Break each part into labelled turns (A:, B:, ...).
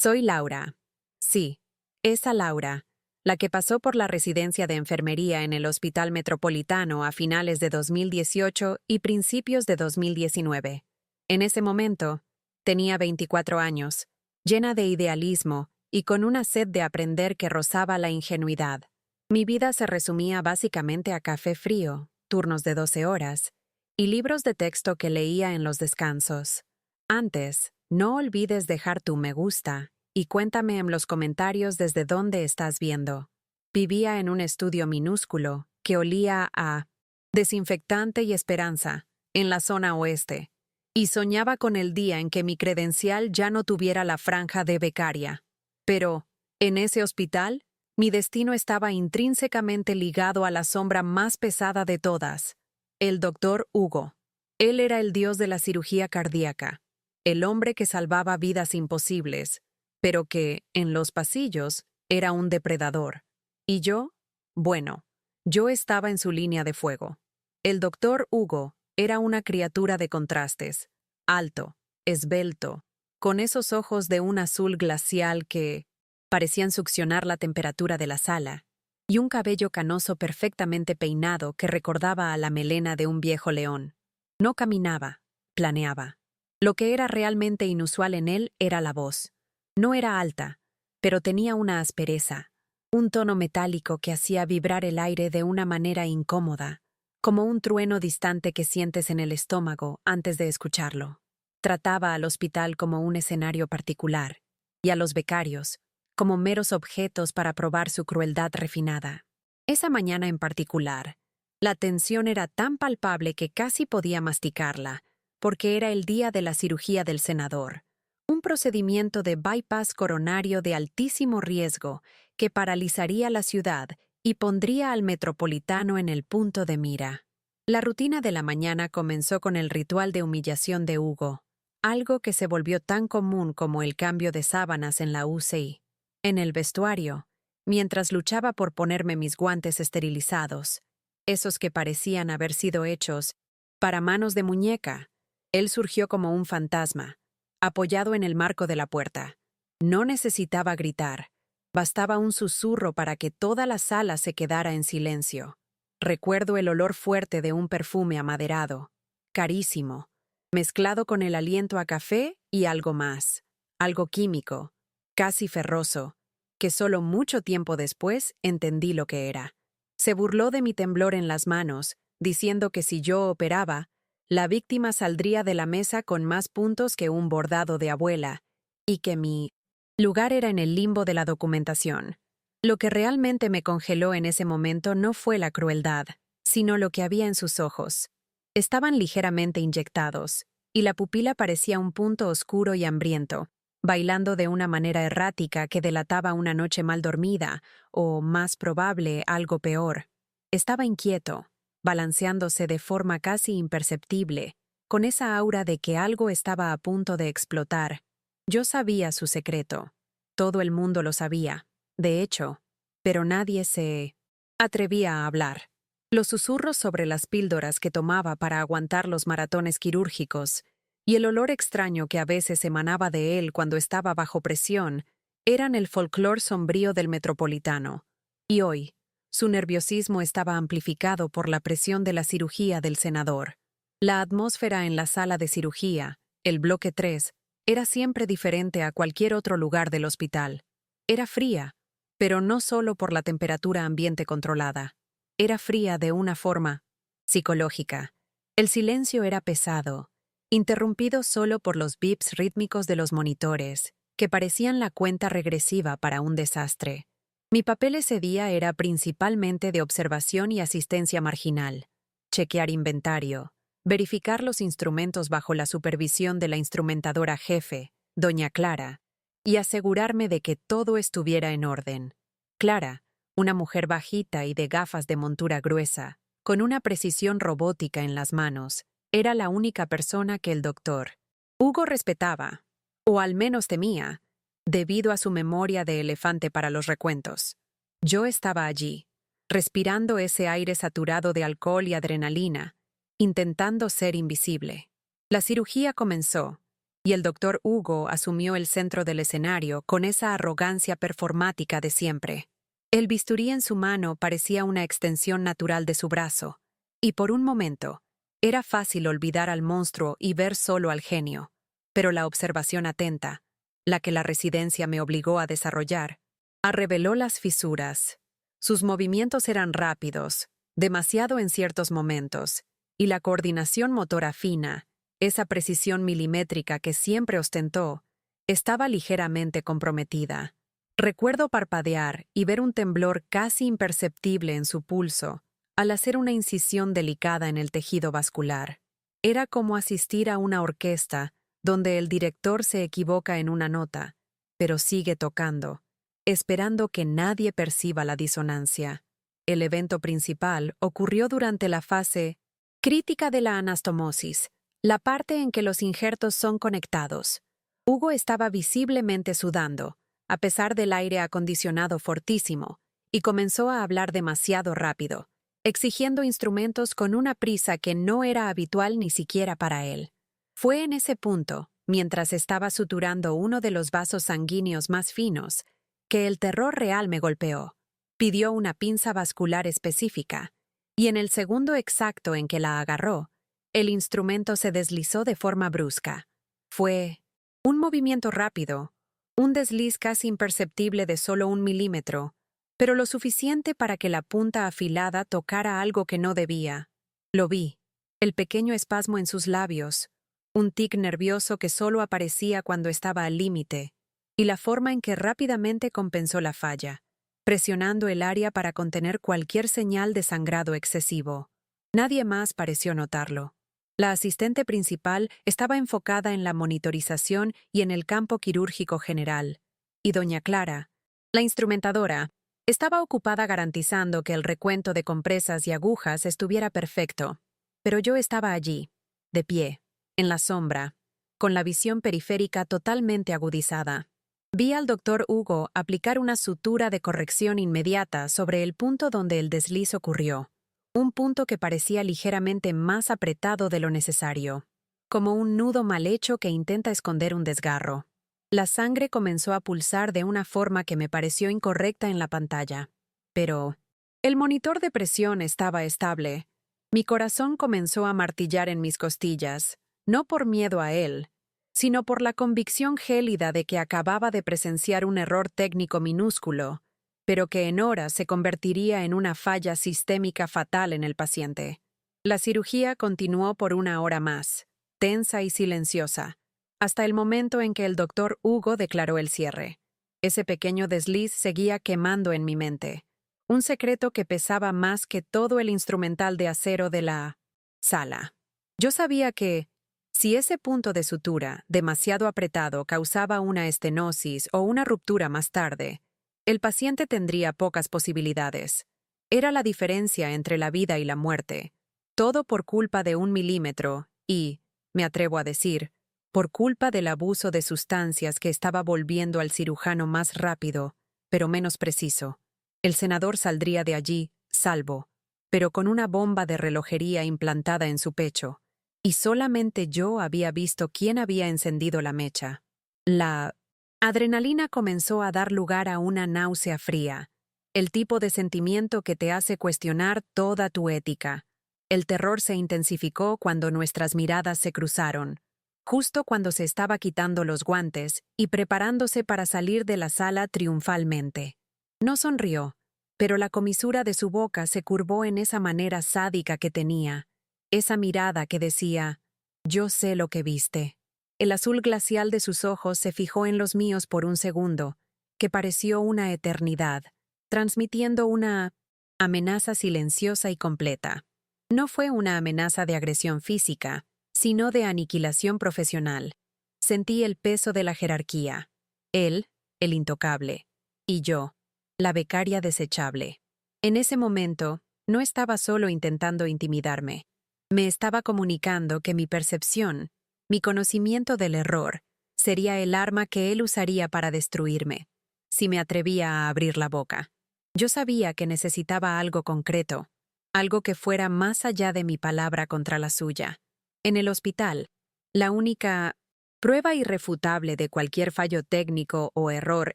A: Soy Laura. Sí, esa Laura, la que pasó por la residencia de enfermería en el Hospital Metropolitano a finales de 2018 y principios de 2019. En ese momento, tenía 24 años, llena de idealismo y con una sed de aprender que rozaba la ingenuidad. Mi vida se resumía básicamente a café frío, turnos de 12 horas, y libros de texto que leía en los descansos. Antes, no olvides dejar tu me gusta y cuéntame en los comentarios desde dónde estás viendo. Vivía en un estudio minúsculo que olía a desinfectante y esperanza en la zona oeste, y soñaba con el día en que mi credencial ya no tuviera la franja de becaria. Pero, en ese hospital, mi destino estaba intrínsecamente ligado a la sombra más pesada de todas, el doctor Hugo. Él era el dios de la cirugía cardíaca, el hombre que salvaba vidas imposibles, pero que, en los pasillos, era un depredador. ¿Y yo? Bueno, yo estaba en su línea de fuego. El doctor Hugo era una criatura de contrastes, alto, esbelto, con esos ojos de un azul glacial que parecían succionar la temperatura de la sala, y un cabello canoso perfectamente peinado que recordaba a la melena de un viejo león. No caminaba, planeaba. Lo que era realmente inusual en él era la voz. No era alta, pero tenía una aspereza, un tono metálico que hacía vibrar el aire de una manera incómoda, como un trueno distante que sientes en el estómago antes de escucharlo. Trataba al hospital como un escenario particular, y a los becarios, como meros objetos para probar su crueldad refinada. Esa mañana en particular, la tensión era tan palpable que casi podía masticarla, porque era el día de la cirugía del senador, un procedimiento de bypass coronario de altísimo riesgo que paralizaría la ciudad y pondría al metropolitano en el punto de mira. La rutina de la mañana comenzó con el ritual de humillación de Hugo, algo que se volvió tan común como el cambio de sábanas en la UCI. En el vestuario, mientras luchaba por ponerme mis guantes esterilizados, esos que parecían haber sido hechos para manos de muñeca, él surgió como un fantasma, apoyado en el marco de la puerta. No necesitaba gritar, bastaba un susurro para que toda la sala se quedara en silencio. Recuerdo el olor fuerte de un perfume amaderado, carísimo, mezclado con el aliento a café y algo más, algo químico, casi ferroso, que solo mucho tiempo después entendí lo que era. Se burló de mi temblor en las manos, diciendo que si yo operaba, la víctima saldría de la mesa con más puntos que un bordado de abuela, y que mi lugar era en el limbo de la documentación. Lo que realmente me congeló en ese momento no fue la crueldad, sino lo que había en sus ojos. Estaban ligeramente inyectados, y la pupila parecía un punto oscuro y hambriento, bailando de una manera errática que delataba una noche mal dormida, o, más probable, algo peor. Estaba inquieto, balanceándose de forma casi imperceptible, con esa aura de que algo estaba a punto de explotar. Yo sabía su secreto. Todo el mundo lo sabía, de hecho, pero nadie se atrevía a hablar. Los susurros sobre las píldoras que tomaba para aguantar los maratones quirúrgicos y el olor extraño que a veces emanaba de él cuando estaba bajo presión eran el folclore sombrío del metropolitano. Y hoy, su nerviosismo estaba amplificado por la presión de la cirugía del senador. La atmósfera en la sala de cirugía, el bloque 3, era siempre diferente a cualquier otro lugar del hospital. Era fría, pero no solo por la temperatura ambiente controlada. Era fría de una forma psicológica. El silencio era pesado, interrumpido solo por los bips rítmicos de los monitores, que parecían la cuenta regresiva para un desastre. Mi papel ese día era principalmente de observación y asistencia marginal, chequear inventario, verificar los instrumentos bajo la supervisión de la instrumentadora jefe, doña Clara, y asegurarme de que todo estuviera en orden. Clara, una mujer bajita y de gafas de montura gruesa, con una precisión robótica en las manos, era la única persona que el doctor Hugo respetaba, o al menos temía, debido a su memoria de elefante para los recuentos. Yo estaba allí, respirando ese aire saturado de alcohol y adrenalina, intentando ser invisible. La cirugía comenzó, y el doctor Hugo asumió el centro del escenario con esa arrogancia performática de siempre. El bisturí en su mano parecía una extensión natural de su brazo, y por un momento, era fácil olvidar al monstruo y ver solo al genio. Pero la observación atenta, la que la residencia me obligó a desarrollar, reveló las fisuras. Sus movimientos eran rápidos, demasiado en ciertos momentos, y la coordinación motora fina, esa precisión milimétrica que siempre ostentó, estaba ligeramente comprometida. Recuerdo parpadear y ver un temblor casi imperceptible en su pulso al hacer una incisión delicada en el tejido vascular. Era como asistir a una orquesta donde el director se equivoca en una nota, pero sigue tocando, esperando que nadie perciba la disonancia. El evento principal ocurrió durante la fase crítica de la anastomosis, la parte en que los injertos son conectados. Hugo estaba visiblemente sudando, a pesar del aire acondicionado fortísimo, y comenzó a hablar demasiado rápido, exigiendo instrumentos con una prisa que no era habitual ni siquiera para él. Fue en ese punto, mientras estaba suturando uno de los vasos sanguíneos más finos, que el terror real me golpeó. Pidió una pinza vascular específica, y en el segundo exacto en que la agarró, el instrumento se deslizó de forma brusca. Fue un movimiento rápido, un desliz casi imperceptible de solo 1 milímetro, pero lo suficiente para que la punta afilada tocara algo que no debía. Lo vi, el pequeño espasmo en sus labios, un tic nervioso que solo aparecía cuando estaba al límite, y la forma en que rápidamente compensó la falla, presionando el área para contener cualquier señal de sangrado excesivo. Nadie más pareció notarlo. La asistente principal estaba enfocada en la monitorización y en el campo quirúrgico general, y doña Clara, la instrumentadora, estaba ocupada garantizando que el recuento de compresas y agujas estuviera perfecto. Pero yo estaba allí, de pie, en la sombra, con la visión periférica totalmente agudizada. Vi al doctor Hugo aplicar una sutura de corrección inmediata sobre el punto donde el desliz ocurrió. Un punto que parecía ligeramente más apretado de lo necesario, como un nudo mal hecho que intenta esconder un desgarro. La sangre comenzó a pulsar de una forma que me pareció incorrecta en la pantalla. Pero el monitor de presión estaba estable. Mi corazón comenzó a martillar en mis costillas, no por miedo a él, sino por la convicción gélida de que acababa de presenciar un error técnico minúsculo, pero que en horas se convertiría en una falla sistémica fatal en el paciente. La cirugía continuó por 1 hora más, tensa y silenciosa, hasta el momento en que el doctor Hugo declaró el cierre. Ese pequeño desliz seguía quemando en mi mente, un secreto que pesaba más que todo el instrumental de acero de la sala. Yo sabía que, si ese punto de sutura, demasiado apretado, causaba una estenosis o una ruptura más tarde, el paciente tendría pocas posibilidades. Era la diferencia entre la vida y la muerte, todo por culpa de 1 milímetro y, me atrevo a decir, por culpa del abuso de sustancias que estaba volviendo al cirujano más rápido, pero menos preciso. El senador saldría de allí, salvo, pero con una bomba de relojería implantada en su pecho, y solamente yo había visto quién había encendido la mecha. La adrenalina comenzó a dar lugar a una náusea fría, el tipo de sentimiento que te hace cuestionar toda tu ética. El terror se intensificó cuando nuestras miradas se cruzaron, justo cuando se estaba quitando los guantes y preparándose para salir de la sala triunfalmente. No sonrió, pero la comisura de su boca se curvó en esa manera sádica que tenía, esa mirada que decía, «Yo sé lo que viste». El azul glacial de sus ojos se fijó en los míos por un segundo, que pareció una eternidad, transmitiendo una amenaza silenciosa y completa. No fue una amenaza de agresión física, sino de aniquilación profesional. Sentí el peso de la jerarquía. Él, el intocable, y yo, la becaria desechable. En ese momento, no estaba solo intentando intimidarme. Me estaba comunicando que mi percepción, mi conocimiento del error, sería el arma que él usaría para destruirme, si me atrevía a abrir la boca. Yo sabía que necesitaba algo concreto, algo que fuera más allá de mi palabra contra la suya. En el hospital, la única Prueba irrefutable de cualquier fallo técnico o error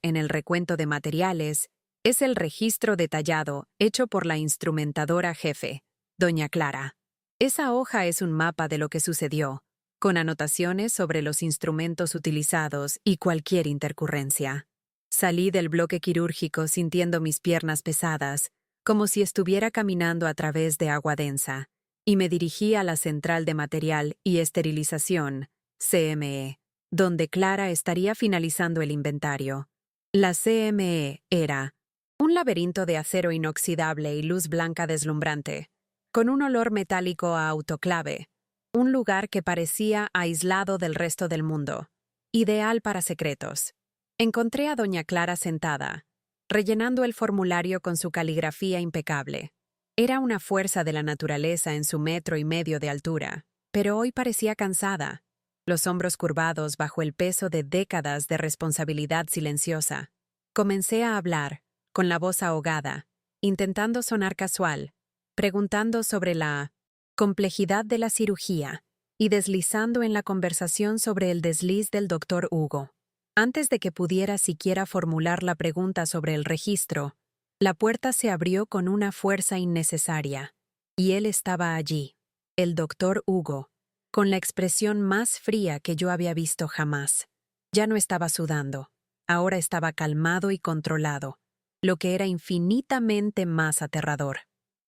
A: en el recuento de materiales es el registro detallado hecho por la instrumentadora jefe, doña Clara. Esa hoja es un mapa de lo que sucedió, con anotaciones sobre los instrumentos utilizados y cualquier intercurrencia. Salí del bloque quirúrgico sintiendo mis piernas pesadas, como si estuviera caminando a través de agua densa, y me dirigí a la central de material y esterilización, CME, donde Clara estaría finalizando el inventario. La CME era un laberinto de acero inoxidable y luz blanca deslumbrante, con un olor metálico a autoclave, un lugar que parecía aislado del resto del mundo, ideal para secretos. Encontré a doña Clara sentada, rellenando el formulario con su caligrafía impecable. Era una fuerza de la naturaleza en su 1,5 metros de altura, pero hoy parecía cansada, los hombros curvados bajo el peso de décadas de responsabilidad silenciosa. Comencé a hablar, con la voz ahogada, intentando sonar casual, preguntando sobre la complejidad de la cirugía y deslizando en la conversación sobre el desliz del doctor Hugo. Antes de que pudiera siquiera formular la pregunta sobre el registro, la puerta se abrió con una fuerza innecesaria, y él estaba allí, el doctor Hugo, con la expresión más fría que yo había visto jamás. Ya no estaba sudando, ahora estaba calmado y controlado, lo que era infinitamente más aterrador.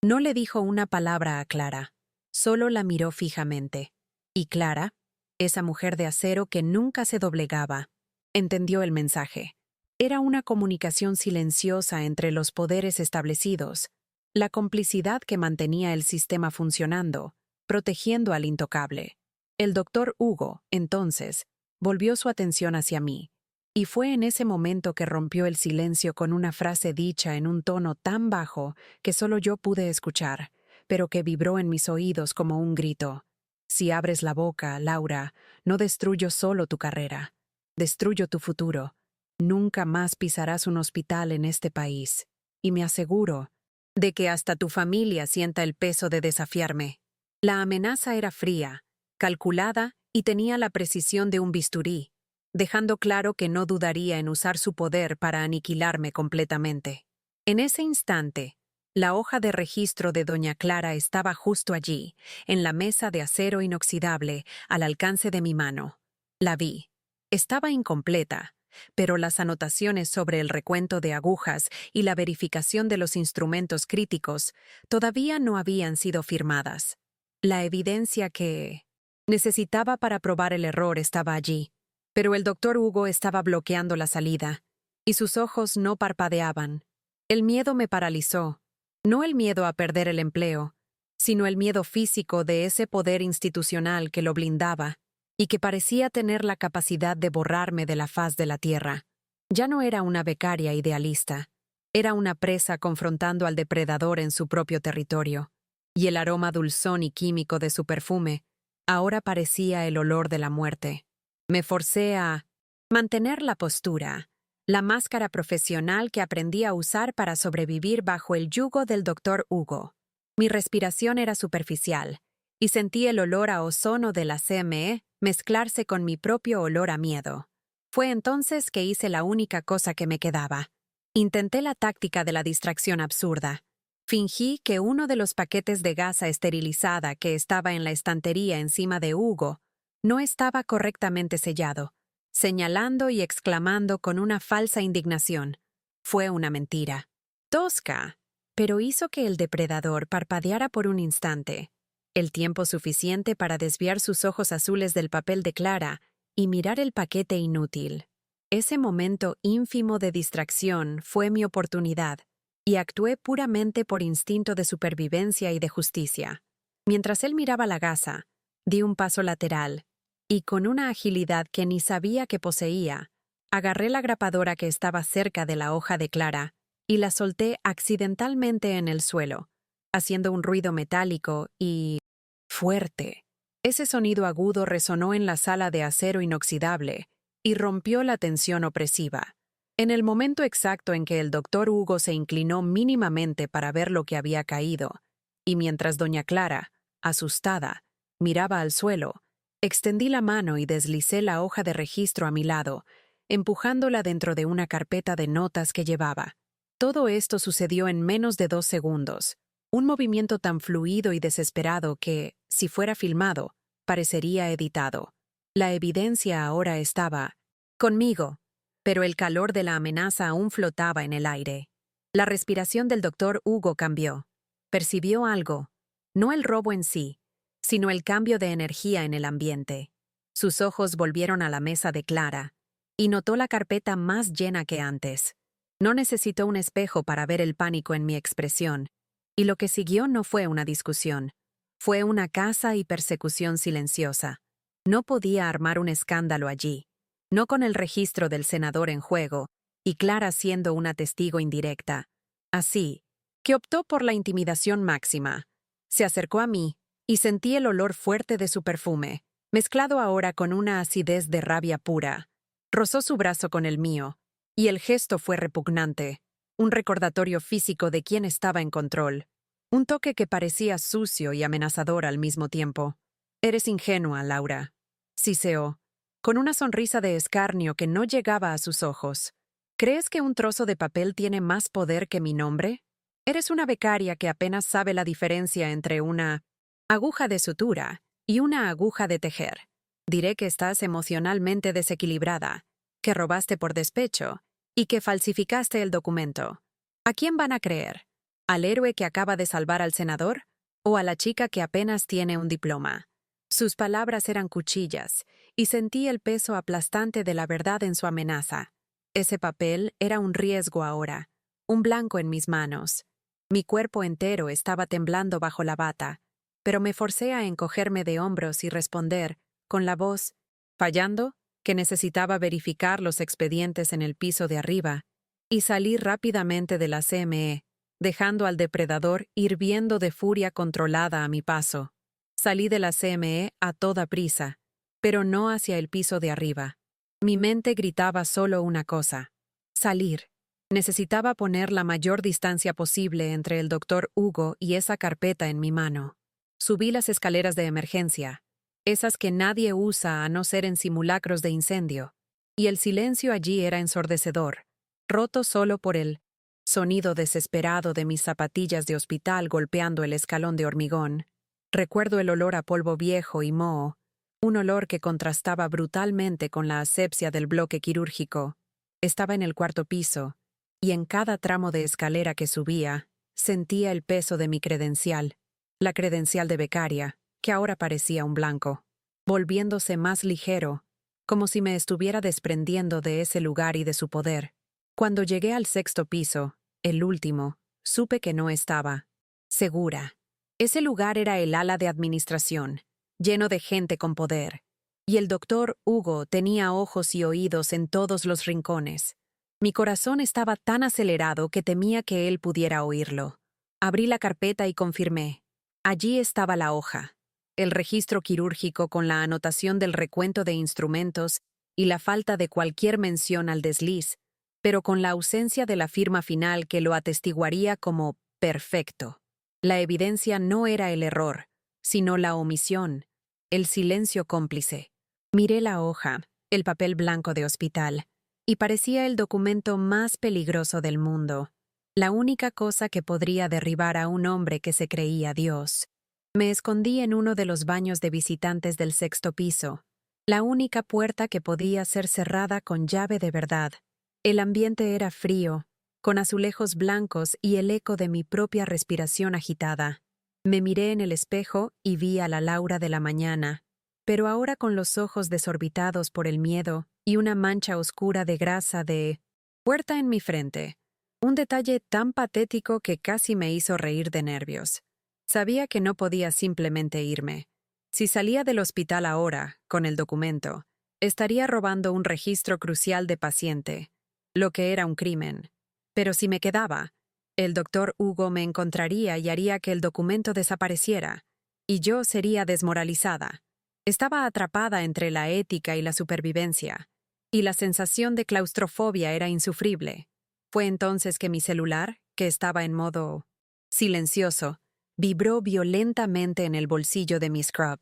A: No le dijo una palabra a Clara, solo la miró fijamente. Y Clara, esa mujer de acero que nunca se doblegaba, entendió el mensaje. Era una comunicación silenciosa entre los poderes establecidos, la complicidad que mantenía el sistema funcionando, protegiendo al intocable. El doctor Hugo, entonces, volvió su atención hacia mí, y fue en ese momento que rompió el silencio con una frase dicha en un tono tan bajo que solo yo pude escuchar, pero que vibró en mis oídos como un grito. Si abres la boca, Laura, no destruyo solo tu carrera, destruyo tu futuro. Nunca más pisarás un hospital en este país, y me aseguro de que hasta tu familia sienta el peso de desafiarme. La amenaza era fría, calculada y tenía la precisión de un bisturí, dejando claro que no dudaría en usar su poder para aniquilarme completamente. En ese instante, la hoja de registro de doña Clara estaba justo allí, en la mesa de acero inoxidable, al alcance de mi mano. La vi. Estaba incompleta, pero las anotaciones sobre el recuento de agujas y la verificación de los instrumentos críticos todavía no habían sido firmadas. La evidencia que necesitaba para probar el error estaba allí, pero el doctor Hugo estaba bloqueando la salida, y sus ojos no parpadeaban. El miedo me paralizó, no el miedo a perder el empleo, sino el miedo físico de ese poder institucional que lo blindaba y que parecía tener la capacidad de borrarme de la faz de la tierra. Ya no era una becaria idealista, era una presa confrontando al depredador en su propio territorio, y el aroma dulzón y químico de su perfume ahora parecía el olor de la muerte. Me forcé a mantener la postura, la máscara profesional que aprendí a usar para sobrevivir bajo el yugo del doctor Hugo. Mi respiración era superficial, y sentí el olor a ozono de la CME mezclarse con mi propio olor a miedo. Fue entonces que hice la única cosa que me quedaba. Intenté la táctica de la distracción absurda. Fingí que uno de los paquetes de gasa esterilizada que estaba en la estantería encima de Hugo no estaba correctamente sellado, señalando y exclamando con una falsa indignación. Fue una mentira. Tosca, pero hizo que el depredador parpadeara por un instante, el tiempo suficiente para desviar sus ojos azules del papel de Clara y mirar el paquete inútil. Ese momento ínfimo de distracción fue mi oportunidad, y actué puramente por instinto de supervivencia y de justicia. Mientras él miraba la gasa, di un paso lateral, y con una agilidad que ni sabía que poseía, agarré la grapadora que estaba cerca de la hoja de Clara y la solté accidentalmente en el suelo, haciendo un ruido metálico y fuerte. Ese sonido agudo resonó en la sala de acero inoxidable y rompió la tensión opresiva. En el momento exacto en que el doctor Hugo se inclinó mínimamente para ver lo que había caído, y mientras doña Clara, asustada, miraba al suelo, Extendí la mano y deslicé la hoja de registro a mi lado, empujándola dentro de una carpeta de notas que llevaba. Todo esto sucedió en menos de 2 segundos, un movimiento tan fluido y desesperado que, si fuera filmado, parecería editado. La evidencia ahora estaba conmigo, pero el calor de la amenaza aún flotaba en el aire. La respiración del doctor Hugo cambió. Percibió algo, no el robo en sí, sino el cambio de energía en el ambiente. Sus ojos volvieron a la mesa de Clara, y notó la carpeta más llena que antes. No necesitó un espejo para ver el pánico en mi expresión, y lo que siguió no fue una discusión. Fue una caza y persecución silenciosa. No podía armar un escándalo allí, no con el registro del senador en juego, y Clara siendo una testigo indirecta. Así, que optó por la intimidación máxima. Se acercó a mí, y sentí el olor fuerte de su perfume, mezclado ahora con una acidez de rabia pura. Rozó su brazo con el mío, y el gesto fue repugnante, un recordatorio físico de quién estaba en control. Un toque que parecía sucio y amenazador al mismo tiempo. Eres ingenua, Laura, siseó, con una sonrisa de escarnio que no llegaba a sus ojos. ¿Crees que un trozo de papel tiene más poder que mi nombre? Eres una becaria que apenas sabe la diferencia entre una aguja de sutura y una aguja de tejer. Diré que estás emocionalmente desequilibrada, que robaste por despecho y que falsificaste el documento. ¿A quién van a creer? ¿Al héroe que acaba de salvar al senador o a la chica que apenas tiene un diploma? Sus palabras eran cuchillas, y sentí el peso aplastante de la verdad en su amenaza. Ese papel era un riesgo ahora, un blanco en mis manos. Mi cuerpo entero estaba temblando bajo la bata, pero me forcé a encogerme de hombros y responder, con la voz, fallando, que necesitaba verificar los expedientes en el piso de arriba, y salí rápidamente de la CME, dejando al depredador hirviendo de furia controlada a mi paso. Salí de la CME a toda prisa, pero no hacia el piso de arriba. Mi mente gritaba solo una cosa: salir. Necesitaba poner la mayor distancia posible entre el doctor Hugo y esa carpeta en mi mano. Subí las escaleras de emergencia, esas que nadie usa a no ser en simulacros de incendio, y el silencio allí era ensordecedor, roto solo por el sonido desesperado de mis zapatillas de hospital golpeando el escalón de hormigón. Recuerdo el olor a polvo viejo y moho, un olor que contrastaba brutalmente con la asepsia del bloque quirúrgico. Estaba en el 4.º piso, y en cada tramo de escalera que subía, sentía el peso de mi credencial, la credencial de becaria, que ahora parecía un blanco, volviéndose más ligero, como si me estuviera desprendiendo de ese lugar y de su poder. Cuando llegué al 6.º piso, el último, supe que no estaba segura. Ese lugar era el ala de administración, lleno de gente con poder, y el doctor Hugo tenía ojos y oídos en todos los rincones. Mi corazón estaba tan acelerado que temía que él pudiera oírlo. Abrí la carpeta y confirmé. Allí estaba la hoja, el registro quirúrgico con la anotación del recuento de instrumentos y la falta de cualquier mención al desliz, pero con la ausencia de la firma final que lo atestiguaría como perfecto. La evidencia no era el error, sino la omisión, el silencio cómplice. Miré la hoja, el papel blanco de hospital, y parecía el documento más peligroso del mundo, la única cosa que podría derribar a un hombre que se creía Dios. Me escondí en uno de los baños de visitantes del 6.º piso, la única puerta que podía ser cerrada con llave de verdad. El ambiente era frío, con azulejos blancos y el eco de mi propia respiración agitada. Me miré en el espejo y vi a la Laura de la mañana, pero ahora con los ojos desorbitados por el miedo y una mancha oscura de grasa de puerta en mi frente. Un detalle tan patético que casi me hizo reír de nervios. Sabía que no podía simplemente irme. Si salía del hospital ahora, con el documento, estaría robando un registro crucial de paciente, lo que era un crimen. Pero si me quedaba, el doctor Hugo me encontraría y haría que el documento desapareciera, y yo sería desmoralizada. Estaba atrapada entre la ética y la supervivencia, y la sensación de claustrofobia era insufrible. Fue entonces que mi celular, que estaba en modo silencioso, vibró violentamente en el bolsillo de mi scrub.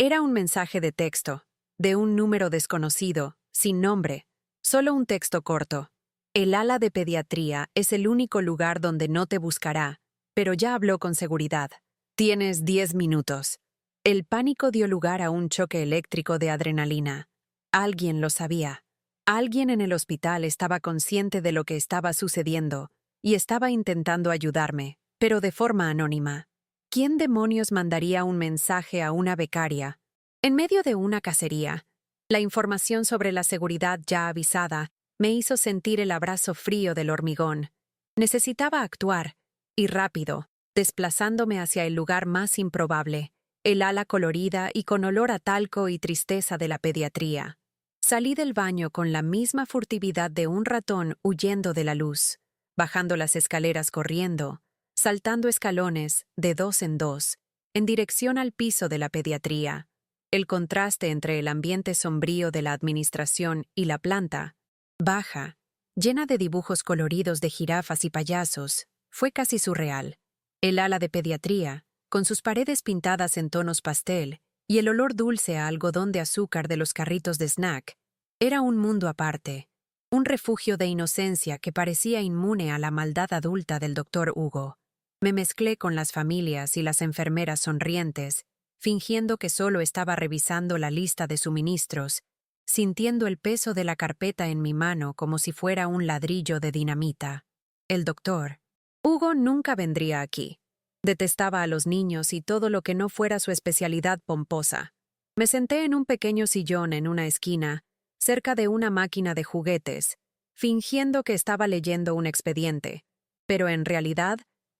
A: Era un mensaje de texto, de un número desconocido, sin nombre, solo un texto corto. El ala de pediatría es el único lugar donde no te buscará, pero ya habló con seguridad. Tienes 10 minutos. El pánico dio lugar a un choque eléctrico de adrenalina. Alguien lo sabía. Alguien en el hospital estaba consciente de lo que estaba sucediendo y estaba intentando ayudarme, pero de forma anónima. ¿Quién demonios mandaría un mensaje a una becaria? En medio de una cacería, la información sobre la seguridad ya avisada me hizo sentir el abrazo frío del hormigón. Necesitaba actuar, y rápido, desplazándome hacia el lugar más improbable, el ala colorida y con olor a talco y tristeza de la pediatría. Salí del baño con la misma furtividad de un ratón huyendo de la luz, bajando las escaleras corriendo, saltando escalones de 2 en 2, en dirección al piso de la pediatría. El contraste entre el ambiente sombrío de la administración y la planta, baja, llena de dibujos coloridos de jirafas y payasos, fue casi surreal. El ala de pediatría, con sus paredes pintadas en tonos pastel y el olor dulce a algodón de azúcar de los carritos de snack, era un mundo aparte, un refugio de inocencia que parecía inmune a la maldad adulta del Dr. Hugo. Me mezclé con las familias y las enfermeras sonrientes, fingiendo que solo estaba revisando la lista de suministros, sintiendo el peso de la carpeta en mi mano como si fuera un ladrillo de dinamita. El doctor Hugo nunca vendría aquí. Detestaba a los niños y todo lo que no fuera su especialidad pomposa. Me senté en un pequeño sillón en una esquina, cerca de una máquina de juguetes, fingiendo que estaba leyendo un expediente, pero en realidad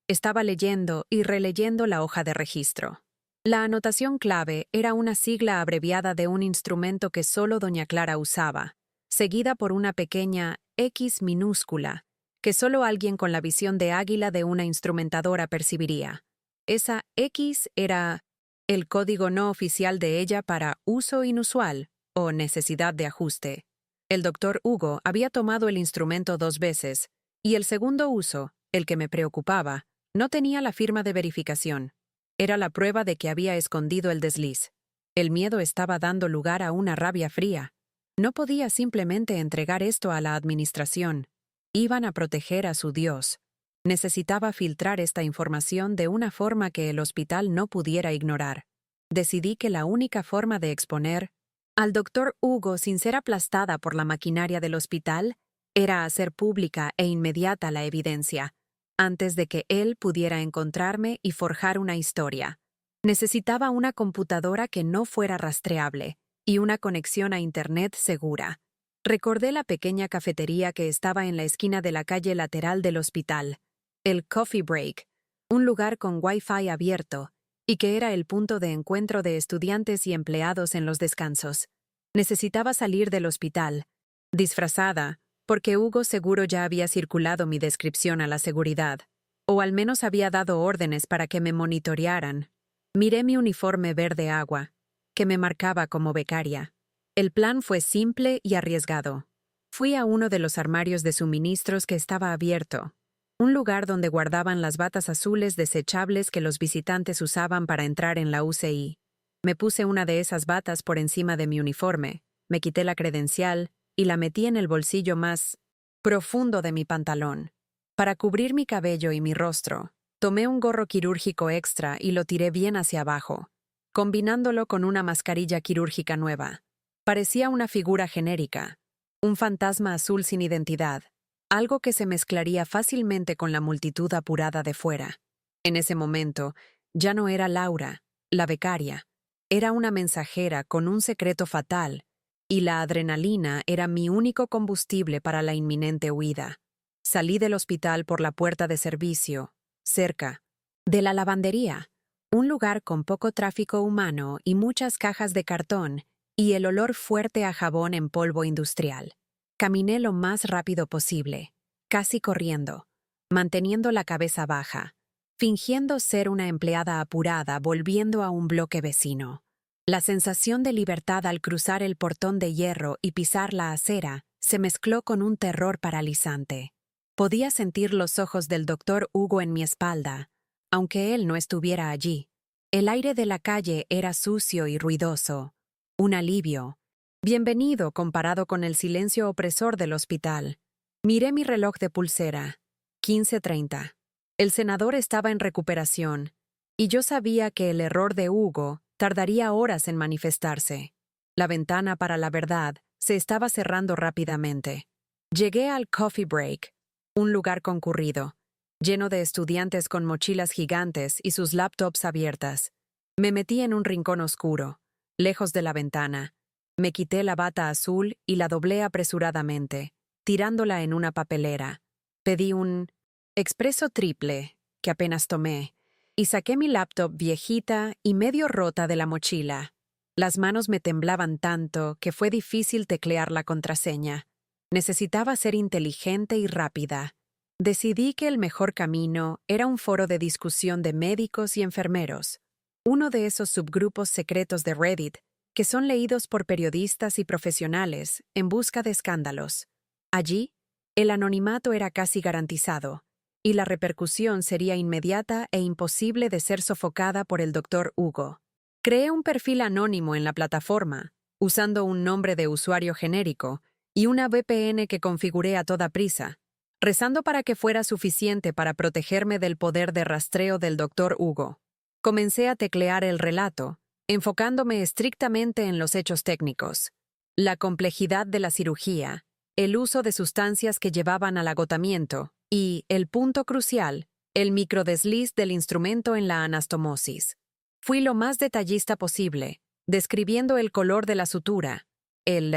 A: estaba leyendo y releyendo la hoja de registro. La anotación clave era una sigla abreviada de un instrumento que solo doña Clara usaba, seguida por una pequeña X minúscula, que solo alguien con la visión de águila de una instrumentadora percibiría. Esa X era el código no oficial de ella para uso inusual o necesidad de ajuste. El doctor Hugo había tomado el instrumento 2 veces, y el segundo uso, el que me preocupaba, no tenía la firma de verificación. Era la prueba de que había escondido el desliz. El miedo estaba dando lugar a una rabia fría. No podía simplemente entregar esto a la administración. Iban a proteger a su Dios. Necesitaba filtrar esta información de una forma que el hospital no pudiera ignorar. Decidí que la única forma de exponer al doctor Hugo sin ser aplastada por la maquinaria del hospital era hacer pública e inmediata la evidencia, antes de que él pudiera encontrarme y forjar una historia. Necesitaba una computadora que no fuera rastreable y una conexión a Internet segura. Recordé la pequeña cafetería que estaba en la esquina de la calle lateral del hospital, el Coffee Break, un lugar con Wi-Fi abierto, y que era el punto de encuentro de estudiantes y empleados en los descansos. Necesitaba salir del hospital, disfrazada, porque Hugo seguro ya había circulado mi descripción a la seguridad, o al menos había dado órdenes para que me monitorearan. Miré mi uniforme verde agua, que me marcaba como becaria. El plan fue simple y arriesgado. Fui a uno de los armarios de suministros que estaba abierto, un lugar donde guardaban las batas azules desechables que los visitantes usaban para entrar en la UCI. Me puse una de esas batas por encima de mi uniforme, me quité la credencial y la metí en el bolsillo más profundo de mi pantalón. Para cubrir mi cabello y mi rostro, tomé un gorro quirúrgico extra y lo tiré bien hacia abajo, combinándolo con una mascarilla quirúrgica nueva. Parecía una figura genérica, un fantasma azul sin identidad, algo que se mezclaría fácilmente con la multitud apurada de fuera. En ese momento, ya no era Laura, la becaria. Era una mensajera con un secreto fatal, y la adrenalina era mi único combustible para la inminente huida. Salí del hospital por la puerta de servicio, cerca de la lavandería, un lugar con poco tráfico humano y muchas cajas de cartón, y el olor fuerte a jabón en polvo industrial. Caminé lo más rápido posible, casi corriendo, manteniendo la cabeza baja, fingiendo ser una empleada apurada volviendo a un bloque vecino. La sensación de libertad al cruzar el portón de hierro y pisar la acera se mezcló con un terror paralizante. Podía sentir los ojos del doctor Hugo en mi espalda, aunque él no estuviera allí. El aire de la calle era sucio y ruidoso. Un alivio. Bienvenido comparado con el silencio opresor del hospital. Miré mi reloj de pulsera. 15:30. El senador estaba en recuperación, y yo sabía que el error de Hugo tardaría horas en manifestarse. La ventana para la verdad se estaba cerrando rápidamente. Llegué al Coffee Break, un lugar concurrido, lleno de estudiantes con mochilas gigantes y sus laptops abiertas. Me metí en un rincón oscuro, lejos de la ventana. Me quité la bata azul y la doblé apresuradamente, tirándola en una papelera. Pedí un expreso triple, que apenas tomé, y saqué mi laptop viejita y medio rota de la mochila. Las manos me temblaban tanto que fue difícil teclear la contraseña. Necesitaba ser inteligente y rápida. Decidí que el mejor camino era un foro de discusión de médicos y enfermeros, uno de esos subgrupos secretos de Reddit que son leídos por periodistas y profesionales en busca de escándalos. Allí, el anonimato era casi garantizado, y la repercusión sería inmediata e imposible de ser sofocada por el Dr. Hugo. Creé un perfil anónimo en la plataforma, usando un nombre de usuario genérico y una VPN que configuré a toda prisa, rezando para que fuera suficiente para protegerme del poder de rastreo del Dr. Hugo. Comencé a teclear el relato, enfocándome estrictamente en los hechos técnicos, la complejidad de la cirugía, el uso de sustancias que llevaban al agotamiento y, el punto crucial, el microdesliz del instrumento en la anastomosis. Fui lo más detallista posible, describiendo el color de la sutura, el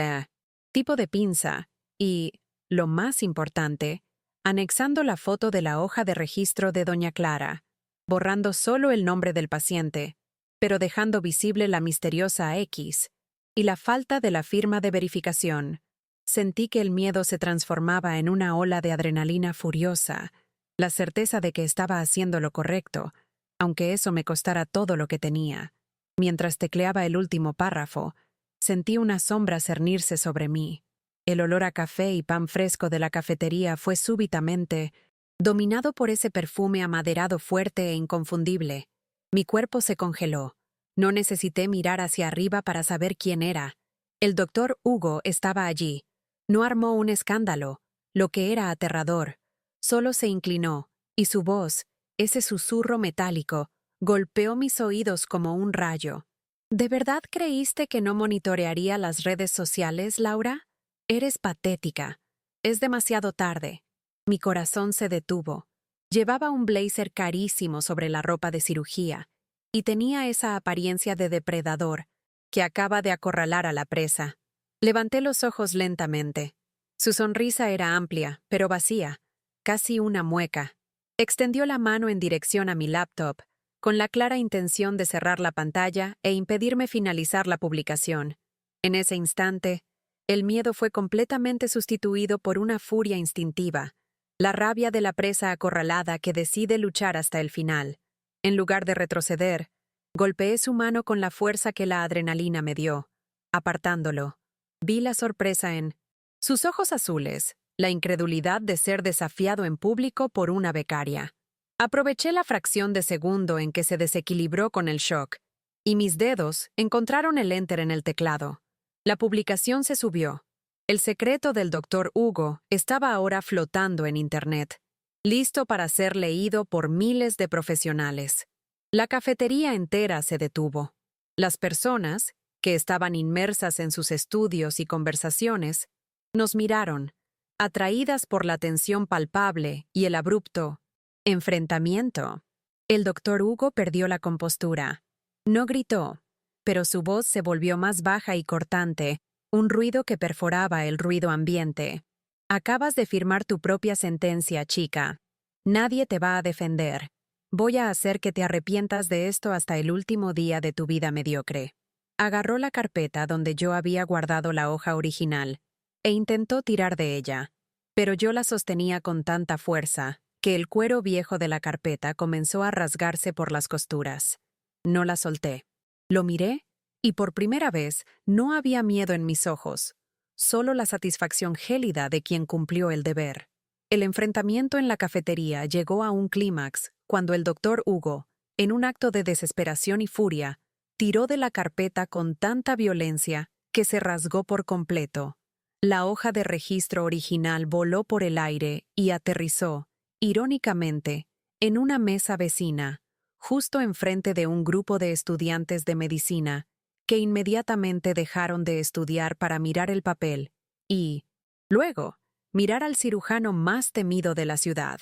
A: tipo de pinza y, lo más importante, anexando la foto de la hoja de registro de Doña Clara, borrando solo el nombre del paciente, pero dejando visible la misteriosa X y la falta de la firma de verificación. Sentí que el miedo se transformaba en una ola de adrenalina furiosa, la certeza de que estaba haciendo lo correcto, aunque eso me costara todo lo que tenía. Mientras tecleaba el último párrafo, sentí una sombra cernirse sobre mí. El olor a café y pan fresco de la cafetería fue súbitamente dominado por ese perfume amaderado fuerte e inconfundible. Mi cuerpo se congeló. No necesité mirar hacia arriba para saber quién era. El Dr. Hugo estaba allí. No armó un escándalo, lo que era aterrador. Solo se inclinó, y su voz, ese susurro metálico, golpeó mis oídos como un rayo. ¿De verdad creíste que no monitorearía las redes sociales, Laura? Eres patética. Es demasiado tarde. Mi corazón se detuvo. Llevaba un blazer carísimo sobre la ropa de cirugía y tenía esa apariencia de depredador que acaba de acorralar a la presa. Levanté los ojos lentamente. Su sonrisa era amplia, pero vacía, casi una mueca. Extendió la mano en dirección a mi laptop, con la clara intención de cerrar la pantalla e impedirme finalizar la publicación. En ese instante, el miedo fue completamente sustituido por una furia instintiva, la rabia de la presa acorralada que decide luchar hasta el final. En lugar de retroceder, golpeé su mano con la fuerza que la adrenalina me dio, apartándolo. Vi la sorpresa en sus ojos azules, la incredulidad de ser desafiado en público por una becaria. Aproveché la fracción de segundo en que se desequilibró con el shock, y mis dedos encontraron el enter en el teclado. La publicación se subió. El secreto del Dr. Hugo estaba ahora flotando en Internet, listo para ser leído por miles de profesionales. La cafetería entera se detuvo. Las personas, que estaban inmersas en sus estudios y conversaciones, nos miraron, atraídas por la tensión palpable y el abrupto enfrentamiento. El Dr. Hugo perdió la compostura. No gritó, pero su voz se volvió más baja y cortante, un ruido que perforaba el ruido ambiente. Acabas de firmar tu propia sentencia, chica. Nadie te va a defender. Voy a hacer que te arrepientas de esto hasta el último día de tu vida mediocre. Agarró la carpeta donde yo había guardado la hoja original e intentó tirar de ella, pero yo la sostenía con tanta fuerza que el cuero viejo de la carpeta comenzó a rasgarse por las costuras. No la solté. Lo miré y por primera vez no había miedo en mis ojos, solo la satisfacción gélida de quien cumplió el deber. El enfrentamiento en la cafetería llegó a un clímax cuando el Dr. Hugo, en un acto de desesperación y furia, tiró de la carpeta con tanta violencia que se rasgó por completo. La hoja de registro original voló por el aire y aterrizó, irónicamente, en una mesa vecina, justo enfrente de un grupo de estudiantes de medicina, que inmediatamente dejaron de estudiar para mirar el papel y, luego, mirar al cirujano más temido de la ciudad.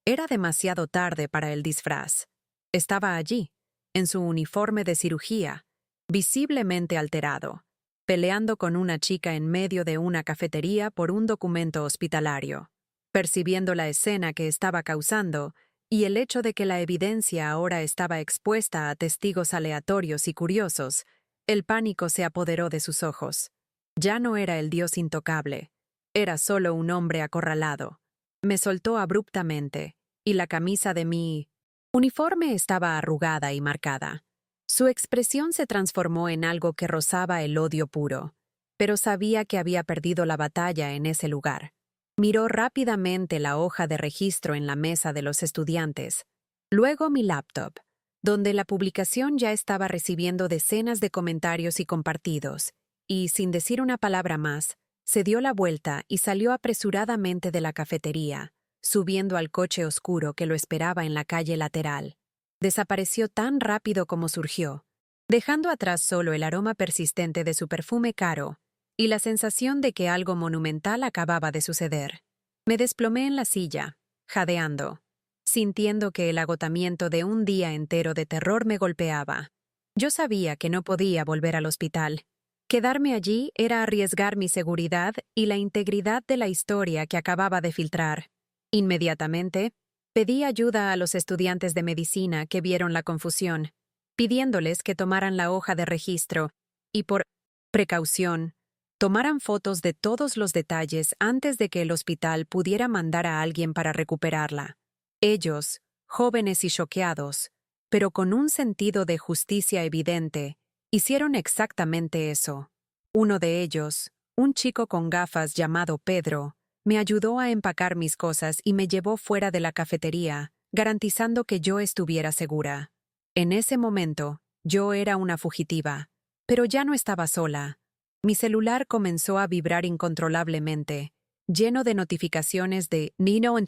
A: Era demasiado tarde para el disfraz. Estaba allí, en su uniforme de cirugía, visiblemente alterado, peleando con una chica en medio de una cafetería por un documento hospitalario. Percibiendo la escena que estaba causando y el hecho de que la evidencia ahora estaba expuesta a testigos aleatorios y curiosos, el pánico se apoderó de sus ojos. Ya no era el dios intocable, era solo un hombre acorralado. Me soltó abruptamente, y la camisa de mi uniforme estaba arrugada y marcada. Su expresión se transformó en algo que rozaba el odio puro, pero sabía que había perdido la batalla en ese lugar. Miró rápidamente la hoja de registro en la mesa de los estudiantes, luego mi laptop, donde la publicación ya estaba recibiendo decenas de comentarios y compartidos, y, sin decir una palabra más, se dio la vuelta y salió apresuradamente de la cafetería, subiendo al coche oscuro que lo esperaba en la calle lateral. Desapareció tan rápido como surgió, dejando atrás solo el aroma persistente de su perfume caro y la sensación de que algo monumental acababa de suceder. Me desplomé en la silla, jadeando, sintiendo que el agotamiento de un día entero de terror me golpeaba. Yo sabía que no podía volver al hospital. Quedarme allí era arriesgar mi seguridad y la integridad de la historia que acababa de filtrar. Inmediatamente, pedí ayuda a los estudiantes de medicina que vieron la confusión, pidiéndoles que tomaran la hoja de registro y, por precaución, tomaran fotos de todos los detalles antes de que el hospital pudiera mandar a alguien para recuperarla. Ellos, jóvenes y choqueados, pero con un sentido de justicia evidente, hicieron exactamente eso. Uno de ellos, un chico con gafas llamado Pedro, me ayudó a empacar mis cosas y me llevó fuera de la cafetería, garantizando que yo estuviera segura. En ese momento, yo era una fugitiva, pero ya no estaba sola. Mi celular comenzó a vibrar incontrolablemente, lleno de notificaciones de Nino en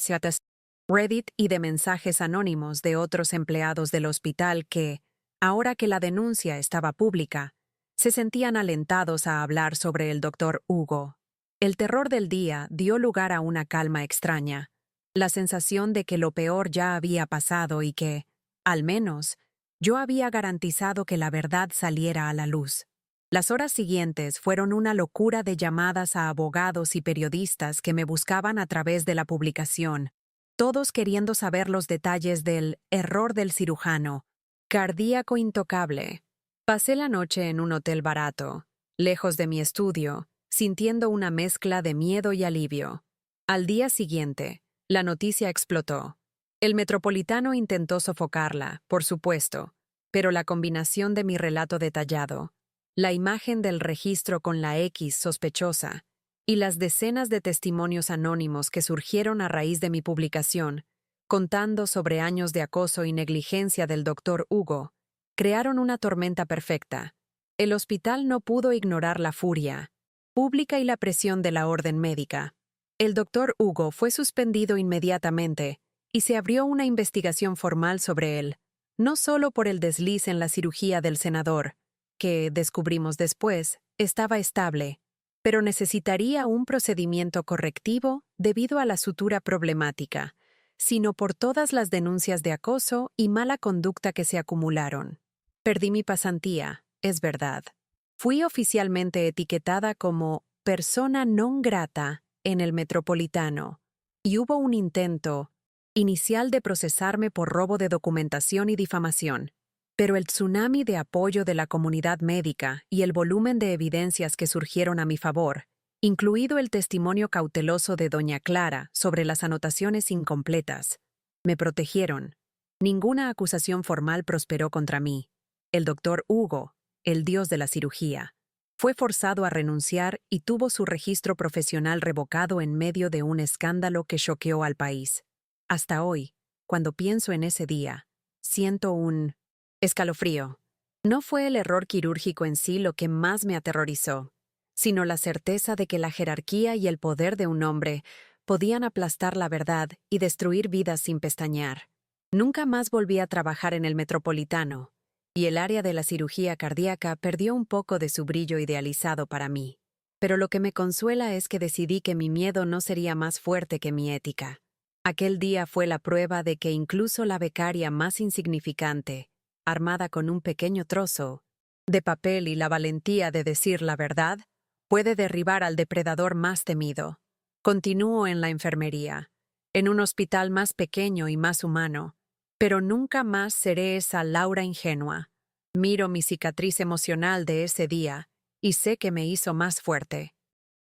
A: Reddit y de mensajes anónimos de otros empleados del hospital que, ahora que la denuncia estaba pública, se sentían alentados a hablar sobre el doctor Hugo. El terror del día dio lugar a una calma extraña, la sensación de que lo peor ya había pasado y que, al menos, yo había garantizado que la verdad saliera a la luz. Las horas siguientes fueron una locura de llamadas a abogados y periodistas que me buscaban a través de la publicación, todos queriendo saber los detalles del error del cirujano, cardíaco intocable. Pasé la noche en un hotel barato, lejos de mi estudio, sintiendo una mezcla de miedo y alivio. Al día siguiente, la noticia explotó. El Metropolitano intentó sofocarla, por supuesto, pero la combinación de mi relato detallado, la imagen del registro con la X sospechosa y las decenas de testimonios anónimos que surgieron a raíz de mi publicación, contando sobre años de acoso y negligencia del doctor Hugo, crearon una tormenta perfecta. El hospital no pudo ignorar la furia pública y la presión de la orden médica. El doctor Hugo fue suspendido inmediatamente y se abrió una investigación formal sobre él, no solo por el desliz en la cirugía del senador, que, descubrimos después, estaba estable, pero necesitaría un procedimiento correctivo debido a la sutura problemática, sino por todas las denuncias de acoso y mala conducta que se acumularon. Perdí mi pasantía, es verdad. Fui oficialmente etiquetada como persona non grata en el Metropolitano, y hubo un intento inicial de procesarme por robo de documentación y difamación. Pero el tsunami de apoyo de la comunidad médica y el volumen de evidencias que surgieron a mi favor, incluido el testimonio cauteloso de doña Clara sobre las anotaciones incompletas, me protegieron. Ninguna acusación formal prosperó contra mí. El doctor Hugo, el dios de la cirugía, fue forzado a renunciar y tuvo su registro profesional revocado en medio de un escándalo que choqueó al país. Hasta hoy, cuando pienso en ese día, siento un escalofrío. No fue el error quirúrgico en sí lo que más me aterrorizó, sino la certeza de que la jerarquía y el poder de un hombre podían aplastar la verdad y destruir vidas sin pestañear. Nunca más volví a trabajar en el Metropolitano, y el área de la cirugía cardíaca perdió un poco de su brillo idealizado para mí. Pero lo que me consuela es que decidí que mi miedo no sería más fuerte que mi ética. Aquel día fue la prueba de que incluso la becaria más insignificante, armada con un pequeño trozo de papel y la valentía de decir la verdad, puede derribar al depredador más temido. Continúo en la enfermería, en un hospital más pequeño y más humano, pero nunca más seré esa Laura ingenua. Miro mi cicatriz emocional de ese día y sé que me hizo más fuerte.